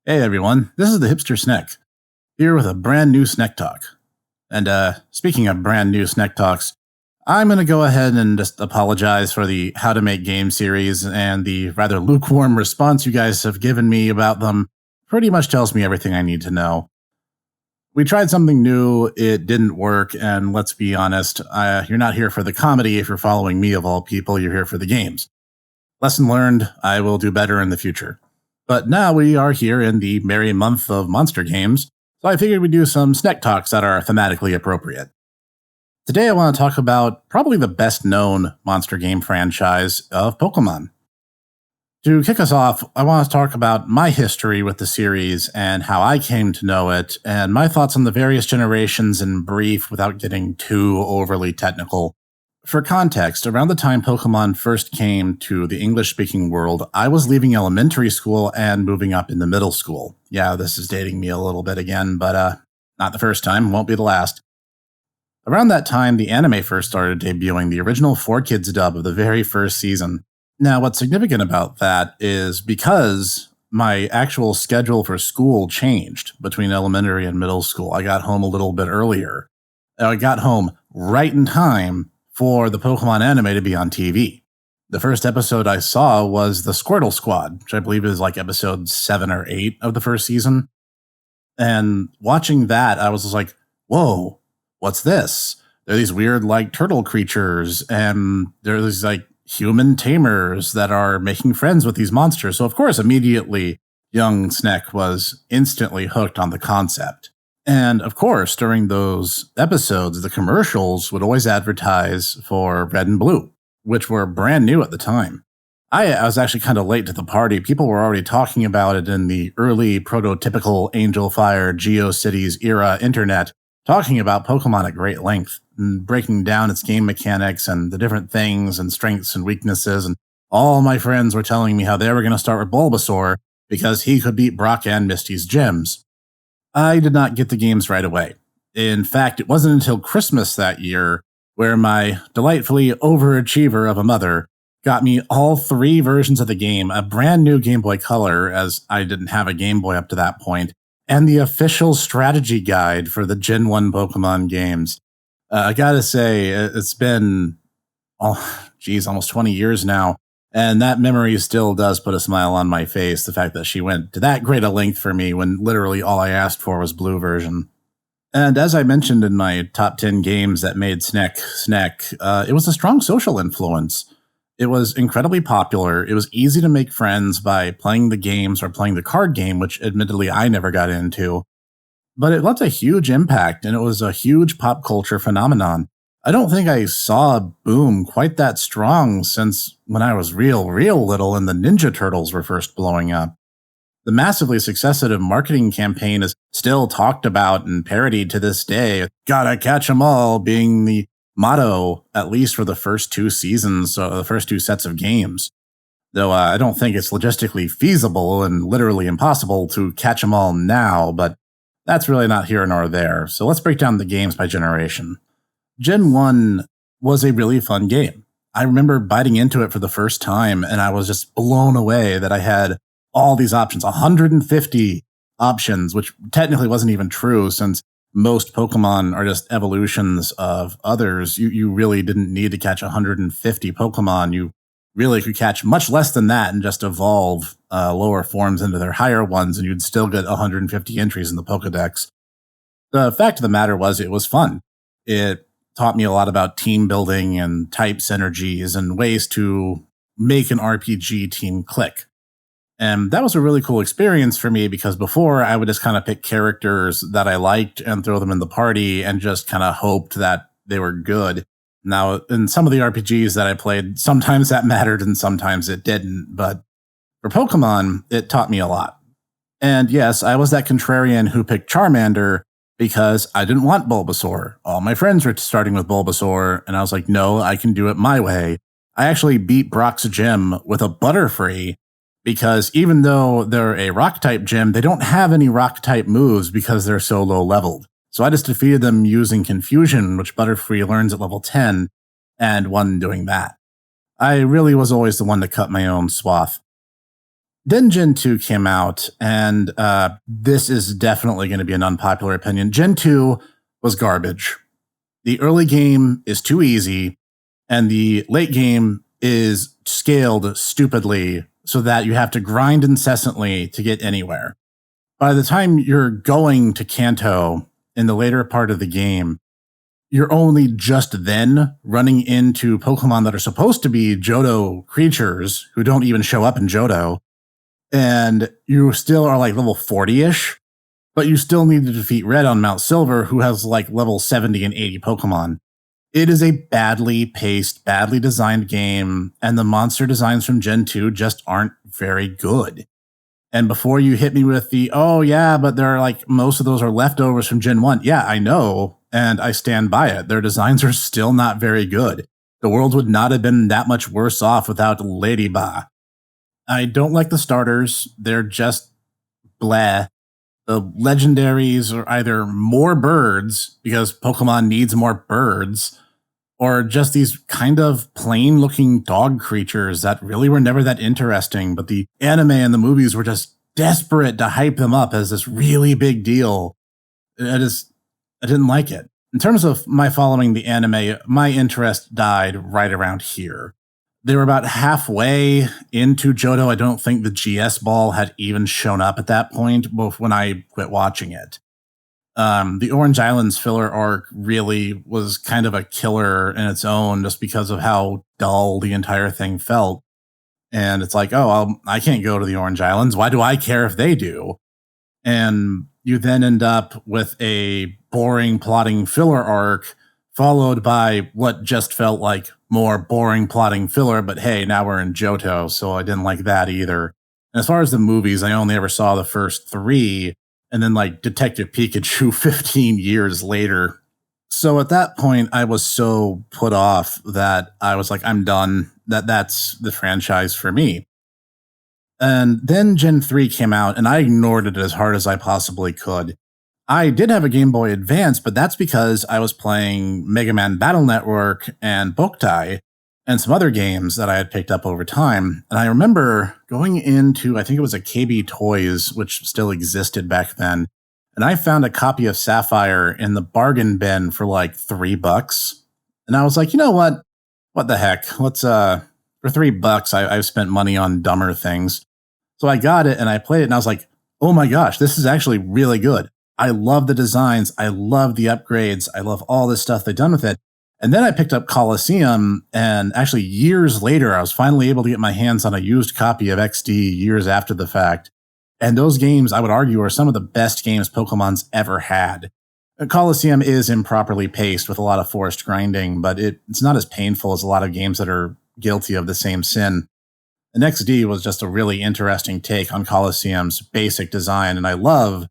Hey everyone, this is the Hipster Snek, here with a brand new Snek Talk. And speaking of brand new Snek Talks, I'm going to go ahead and just apologize for the How to Make Games series, and the rather lukewarm response you guys have given me about them pretty much tells me everything I need to know. We tried something new, it didn't work, and let's be honest, you're not here for the comedy if you're following me of all people, you're here for the games. Lesson learned, I will do better in the future. But now we are here in the merry month of monster games, so I figured we'd do some Snek Talks that are thematically appropriate. Today I want to talk about probably the best known monster game franchise of Pokemon. To kick us off, I want to talk about my history with the series and how I came to know it, and my thoughts on the various generations in brief without getting too overly technical. For context, around the time Pokemon first came to the English-speaking world, I was leaving elementary school and moving up into middle school. Yeah, this is dating me a little bit again, but not the first time, won't be the last. Around that time, the anime first started debuting, the original 4Kids dub of the very first season. Now, what's significant about that is because my actual schedule for school changed between elementary and middle school. I got home a little bit earlier. I got home right in time for the Pokemon anime to be on TV. The first episode I saw was the Squirtle Squad, which I believe is like episode 7 or 8 of the first season. And watching that, I was just like, whoa, what's this? There are these weird like turtle creatures, and there's these like human tamers that are making friends with these monsters. So of course, immediately, young Snek was instantly hooked on the concept. And of course, during those episodes, the commercials would always advertise for Red and Blue, which were brand new at the time. I was actually kind of late to the party. People were already talking about it in the early prototypical Angel Fire GeoCities era internet, talking about Pokemon at great length, and breaking down its game mechanics and the different things and strengths and weaknesses. And all my friends were telling me how they were going to start with Bulbasaur because he could beat Brock and Misty's gyms. I did not get the games right away. In fact, it wasn't until Christmas that year where my delightfully overachiever of a mother got me all 3 versions of the game, a brand new Game Boy Color, as I didn't have a Game Boy up to that point, and the official strategy guide for the Gen 1 Pokemon games. I gotta say, it's been, almost 20 years now, and that memory still does put a smile on my face, the fact that she went to that great a length for me when literally all I asked for was Blue version. And as I mentioned in my top 10 games that made Snek, it was a strong social influence. It was incredibly popular. It was easy to make friends by playing the games or playing the card game, which admittedly I never got into. But it left a huge impact, and it was a huge pop culture phenomenon. I don't think I saw a boom quite that strong since when I was real little and the Ninja Turtles were first blowing up. The massively successive marketing campaign is still talked about and parodied to this day. Gotta catch 'em all being the motto, at least for the first 2 seasons, the first 2 sets of games. Though I don't think it's logistically feasible and literally impossible to catch 'em all now, but that's really not here nor there. So let's break down the games by generation. Gen 1 was a really fun game. I remember biting into it for the first time, and I was just blown away that I had all these options, 150 options, which technically wasn't even true since most Pokemon are just evolutions of others. You really didn't need to catch 150 Pokemon. You really could catch much less than that and just evolve lower forms into their higher ones, and you'd still get 150 entries in the Pokedex. The fact of the matter was it was fun. It taught me a lot about team building and type synergies and ways to make an RPG team click. And that was a really cool experience for me because before I would just kind of pick characters that I liked and throw them in the party and just kind of hoped that they were good. Now, in some of the RPGs that I played, sometimes that mattered and sometimes it didn't. But for Pokemon, it taught me a lot. And yes, I was that contrarian who picked Charmander because I didn't want Bulbasaur. All my friends were starting with Bulbasaur, and I was like, no, I can do it my way. I actually beat Brock's gym with a Butterfree because even though they're a rock-type gym, they don't have any rock-type moves because they're so low-leveled. So I just defeated them using Confusion, which Butterfree learns at level 10, and won doing that. I really was always the one to cut my own swath. Then Gen 2 came out, and this is definitely going to be an unpopular opinion. Gen 2 was garbage. The early game is too easy, and the late game is scaled stupidly so that you have to grind incessantly to get anywhere. By the time you're going to Kanto in the later part of the game, you're only just then running into Pokemon that are supposed to be Johto creatures who don't even show up in Johto. And you still are like level 40-ish, but you still need to defeat Red on Mount Silver, who has like level 70 and 80 Pokemon. It is a badly paced, badly designed game, and the monster designs from Gen 2 just aren't very good. And before you hit me with the, oh yeah, but they're like, most of those are leftovers from Gen 1. Yeah, I know, and I stand by it. Their designs are still not very good. The world would not have been that much worse off without Ladybah. I don't like the starters. They're just bleh. The legendaries are either more birds, because Pokemon needs more birds, or just these kind of plain looking dog creatures that really were never that interesting, but the anime and the movies were just desperate to hype them up as this really big deal. I didn't like it. In terms of my following the anime, my interest died right around here. They were about halfway into Johto. I don't think the GS ball had even shown up at that point when I quit watching it. The Orange Islands filler arc really was kind of a killer in its own, just because of how dull the entire thing felt. And it's like, oh, I can't go to the Orange Islands. Why do I care if they do? And you then end up with a boring plotting filler arc, followed by what just felt like more boring plotting filler, but hey, now we're in Johto, so I didn't like that either. And as far as the movies, I only ever saw the first 3, and then like Detective Pikachu 15 years later. So at that point, I was so put off that I was like, I'm done. That's the franchise for me. And then Gen 3 came out, and I ignored it as hard as I possibly could. I did have a Game Boy Advance, but that's because I was playing Mega Man Battle Network and Boktai and some other games that I had picked up over time. And I remember going into, I think it was a KB Toys, which still existed back then. And I found a copy of Sapphire in the bargain bin for like $3. And I was like, you know what? What the heck? Let's, for $3, I've spent money on dumber things. So I got it and I played it and I was like, oh my gosh, this is actually really good. I love the designs. I love the upgrades. I love all this stuff they've done with it. And then I picked up Colosseum, and actually years later, I was finally able to get my hands on a used copy of XD years after the fact. And those games, I would argue, are some of the best games Pokemon's ever had. Colosseum is improperly paced with a lot of forced grinding, but it's not as painful as a lot of games that are guilty of the same sin. And XD was just a really interesting take on Colosseum's basic design, and I love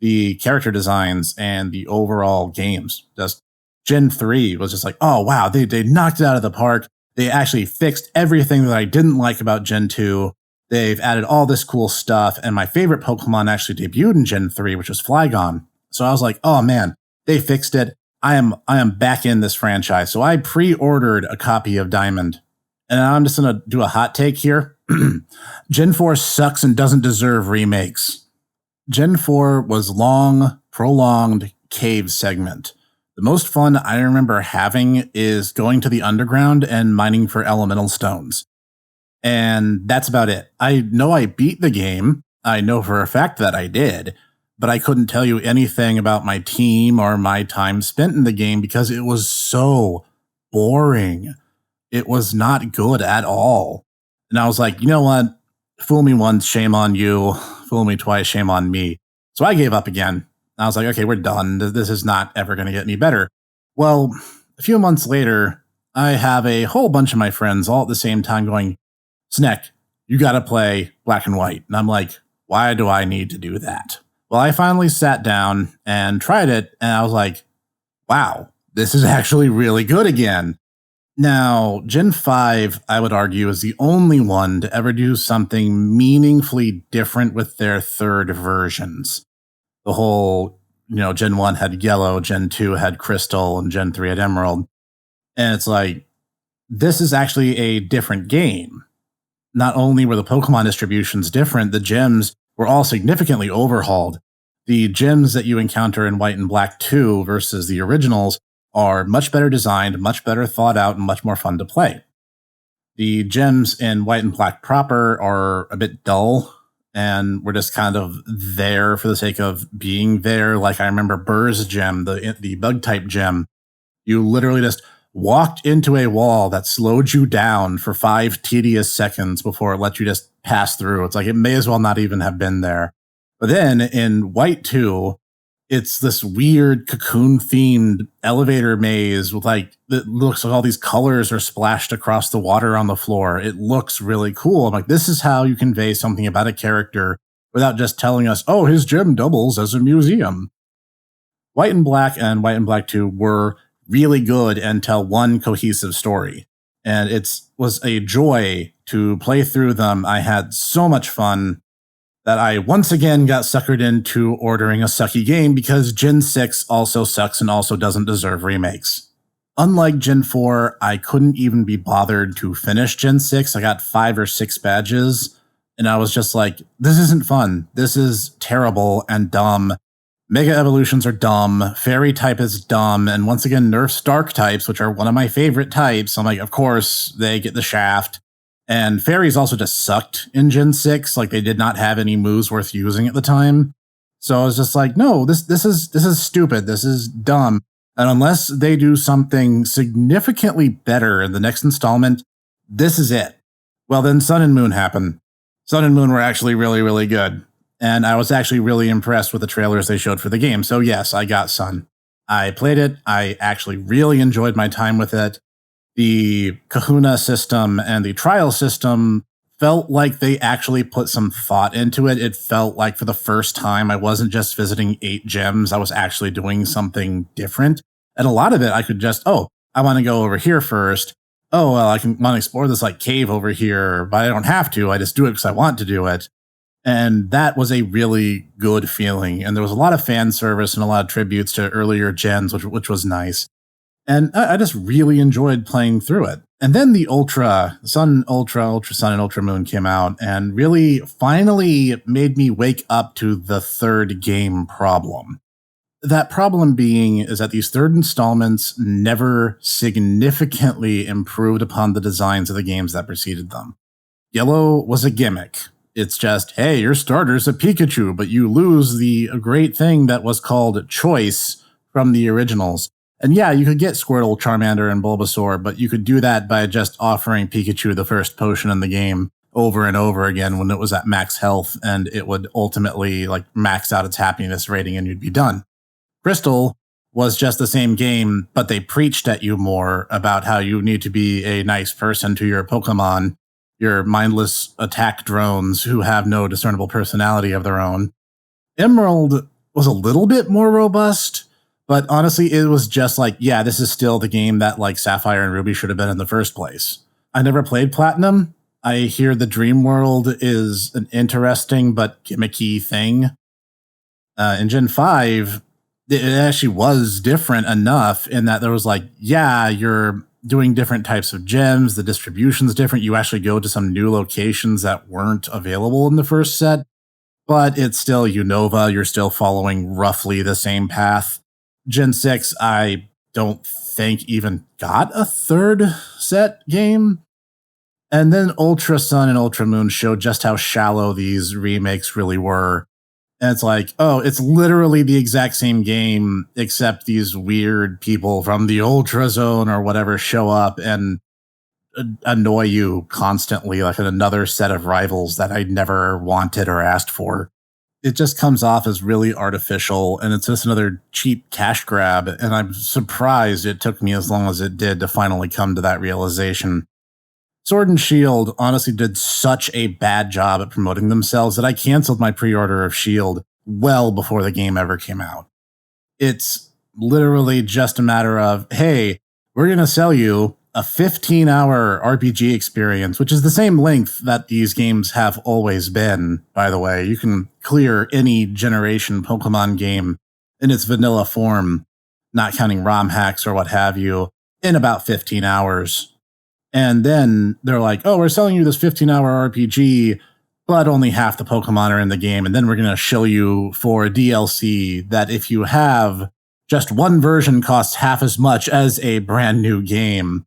the character designs and the overall games. Just Gen 3 was just like, oh wow, they knocked it out of the park. They actually fixed everything that I didn't like about Gen 2. They've added all this cool stuff, and my favorite Pokemon actually debuted in Gen 3, which was Flygon. So I was like, oh man, they fixed it. I am back in this franchise. So I pre-ordered a copy of Diamond. And I'm just going to do a hot take here. Gen 4 sucks and doesn't deserve remakes. Gen 4 was long, prolonged cave segment. The most fun I remember having is going to the underground and mining for elemental stones. And that's about it. I know I beat the game. I know for a fact that I did, but I couldn't tell you anything about my team or my time spent in the game because it was so boring. It was not good at all. And I was like, you know what? Fool me once, shame on you. Fool me twice, shame on me. So I gave up again. I was like, okay, we're done. This is not ever going to get any better. Well, a few months later, I have a whole bunch of my friends all at the same time going, Snek, you got to play Black and White. And I'm like, why do I need to do that? Well, I finally sat down and tried it, and I was like, wow, this is actually really good again. Now, Gen 5, I would argue, is the only one to ever do something meaningfully different with their third versions. The whole, Gen 1 had Yellow, Gen 2 had Crystal, and Gen 3 had Emerald. And it's like, this is actually a different game. not only were the Pokemon distributions different, the gyms were all significantly overhauled. The gyms that you encounter in White and Black 2 versus the originals are much better designed, much better thought out, and much more fun to play. The gyms in White and Black proper are a bit dull, and we're just kind of there for the sake of being there. Like I remember Burr's gym, the bug type gym, you literally just walked into a wall that slowed you down for 5 tedious seconds before it let you just pass through. It's like it may as well not even have been there. But then in White 2, it's this weird cocoon themed elevator maze with like, it looks like all these colors are splashed across the water on the floor. It looks really cool. I'm like, this is how you convey something about a character without just telling us, oh, his gym doubles as a museum. White and Black and White and Black 2 were really good and tell one cohesive story. And it was a joy to play through them. I had so much fun that I once again got suckered into ordering a sucky game because Gen 6 also sucks and also doesn't deserve remakes. Unlike Gen 4, I couldn't even be bothered to finish Gen 6. I got 5 or 6 badges, and I was just like, this isn't fun. This is terrible and dumb. Mega evolutions are dumb. Fairy type is dumb. And once again, nerfs dark types, which are one of my favorite types. I'm like, of course, they get the shaft. And fairies also just sucked in Gen 6. Like, they did not have any moves worth using at the time. So I was just like, no, this is stupid. This is dumb. And unless they do something significantly better in the next installment, this is it. Well, then Sun and Moon happened. Sun and Moon were actually really, really good. And I was actually really impressed with the trailers they showed for the game. So yes, I got Sun. I played it. I actually really enjoyed my time with it. The Kahuna system and the trial system felt like they actually put some thought into it. It felt like for the first time, I wasn't just visiting 8 gyms. I was actually doing something different. And a lot of it, I could just, oh, I want to go over here first. Oh, well, I want to explore this like cave over here, but I don't have to. I just do it because I want to do it. And that was a really good feeling. And there was a lot of fan service and a lot of tributes to earlier gens, which was nice. And I just really enjoyed playing through it. And then the Sun, Ultra Sun, and Ultra Moon came out and really finally made me wake up to the third game problem. That problem being is that these third installments never significantly improved upon the designs of the games that preceded them. Yellow was a gimmick. It's just, hey, your starter's a Pikachu, but you lose the great thing that was called choice from the originals. And yeah, you could get Squirtle, Charmander, and Bulbasaur, but you could do that by just offering Pikachu the first potion in the game over and over again when it was at max health, and it would ultimately like max out its happiness rating and you'd be done. Crystal was just the same game, but they preached at you more about how you need to be a nice person to your Pokemon, your mindless attack drones who have no discernible personality of their own. Emerald was a little bit more robust, but honestly, it was just like, yeah, this is still the game that like Sapphire and Ruby should have been in the first place. I never played Platinum. I hear the Dream World is an interesting but gimmicky thing. In Gen 5, it actually was different enough in that there was like, yeah, you're doing different types of gems. The distribution's different. You actually go to some new locations that weren't available in the first set, but it's still Unova. You're still following roughly the same path. Gen 6, I don't think even got a third set game. And then Ultra Sun and Ultra Moon showed just how shallow these remakes really were. And it's like, oh, it's literally the exact same game, except these weird people from the Ultra Zone or whatever show up and annoy you constantly, like another set of rivals that I never wanted or asked for. It just comes off as really artificial, and it's just another cheap cash grab, and I'm surprised it took me as long as it did to finally come to that realization. Sword and Shield honestly did such a bad job at promoting themselves that I canceled my pre-order of Shield well before the game ever came out. It's literally just a matter of, hey, we're going to sell you a 15-hour RPG experience, which is the same length that these games have always been, by the way. You can clear any generation Pokemon game in its vanilla form, not counting ROM hacks or what have you, in about 15 hours. And then they're like, oh, we're selling you this 15-hour RPG, but only half the Pokemon are in the game. And then we're going to show you for a DLC that if you have just one version costs half as much as a brand new game.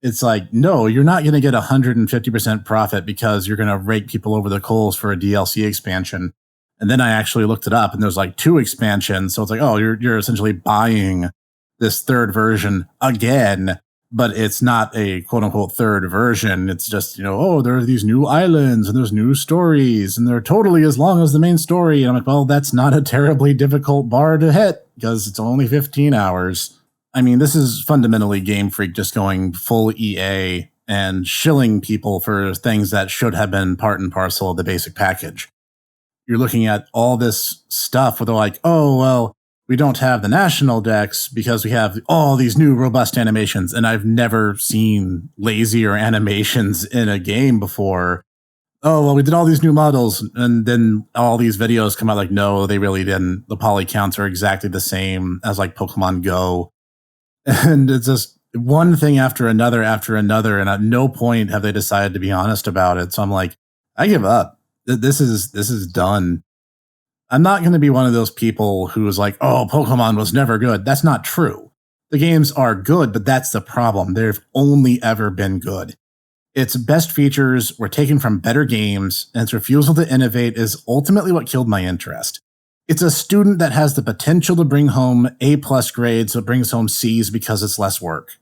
It's like, no, you're not going to get 150% profit because you're going to rake people over the coals for a DLC expansion. And then I actually looked it up, and there's like 2 expansions. So it's like, oh, you're essentially buying this third version again, but it's not a quote unquote third version. It's just, oh, there are these new islands and there's new stories and they're totally as long as the main story. And I'm like, well, that's not a terribly difficult bar to hit because it's only 15 hours. I mean, this is fundamentally Game Freak just going full EA and shilling people for things that should have been part and parcel of the basic package. You're looking at all this stuff where they're like, oh, well, we don't have the national decks because we have all these new robust animations. And I've never seen lazier animations in a game before. Oh, well, we did all these new models. And then all these videos come out like, no, they really didn't. The poly counts are exactly the same as like Pokemon Go. And it's just one thing after another. And at no point have they decided to be honest about it. So I'm like, I give up. This is done. I'm not going to be one of those people who is like, oh, Pokemon was never good. That's not true. The games are good, but that's the problem. They've only ever been good. Its best features were taken from better games, and its refusal to innovate is ultimately what killed my interest. It's a student that has the potential to bring home A+ grades, but brings home C's because it's less work.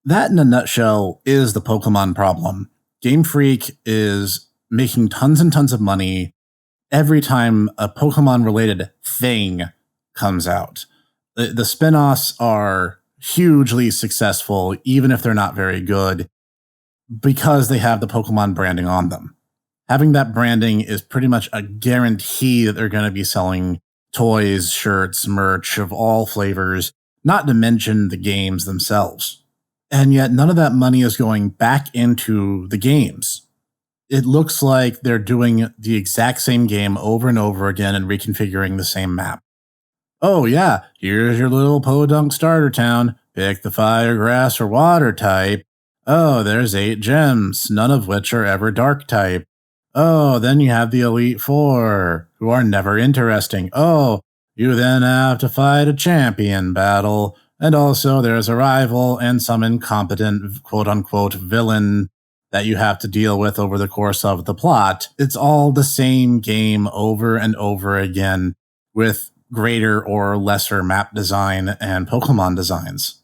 That, in a nutshell, is the Pokemon problem. Game Freak is making tons and tons of money every time a Pokemon-related thing comes out. The spin-offs are hugely successful, even if they're not very good, because they have the Pokemon branding on them. Having that branding is pretty much a guarantee that they're going to be selling toys, shirts, merch of all flavors, not to mention the games themselves. And yet none of that money is going back into the games. It looks like they're doing the exact same game over and over again and reconfiguring the same map. Oh yeah, here's your little Podunk starter town. Pick the fire, grass, or water type. Oh, there's 8 gems, none of which are ever dark type. Oh, then you have the Elite Four, who are never interesting. Oh, you then have to fight a champion battle. And also there's a rival and some incompetent quote-unquote villain that you have to deal with over the course of the plot. It's all the same game over and over again with greater or lesser map design and Pokemon designs.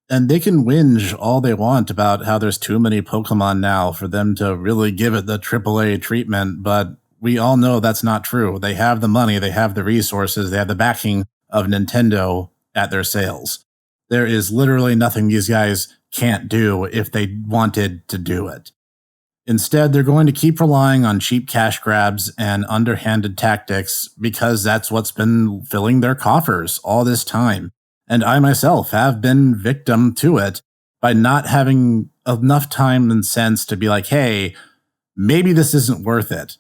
And they can whinge all they want about how there's too many Pokemon now for them to really give it the AAA treatment, but we all know that's not true. They have the money, they have the resources, they have the backing of Nintendo at their sales. There is literally nothing these guys can't do if they wanted to do it. Instead, they're going to keep relying on cheap cash grabs and underhanded tactics because that's what's been filling their coffers all this time. And I myself have been victim to it by not having enough time and sense to be like, hey, maybe this isn't worth it.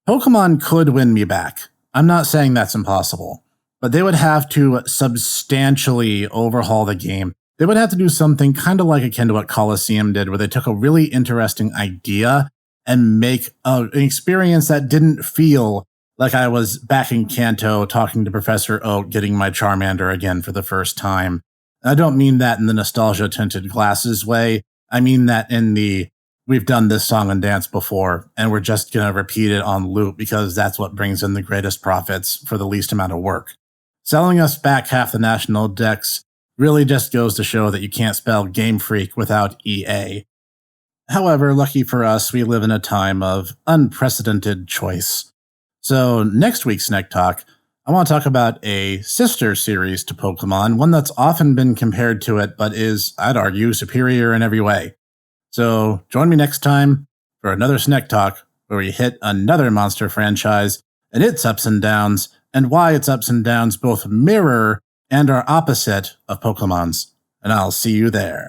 Pokemon could win me back. I'm not saying that's impossible, but they would have to substantially overhaul the game. They would have to do something kind of like akin to what Colosseum did, where they took a really interesting idea and make an experience that didn't feel like I was back in Kanto talking to Professor Oak, getting my Charmander again for the first time. I don't mean that in the nostalgia-tinted glasses way. I mean that in the, we've done this song and dance before, and we're just going to repeat it on loop because that's what brings in the greatest profits for the least amount of work. Selling us back half the national decks really just goes to show that you can't spell Game Freak without EA. However, lucky for us, we live in a time of unprecedented choice. So next week's Snek Talk, I want to talk about a sister series to Pokemon, one that's often been compared to it, but is, I'd argue, superior in every way. So join me next time for another Snek Talk, where we hit another monster franchise and its ups and downs, and why its ups and downs both mirror and are opposite of Pokemon's. And I'll see you there.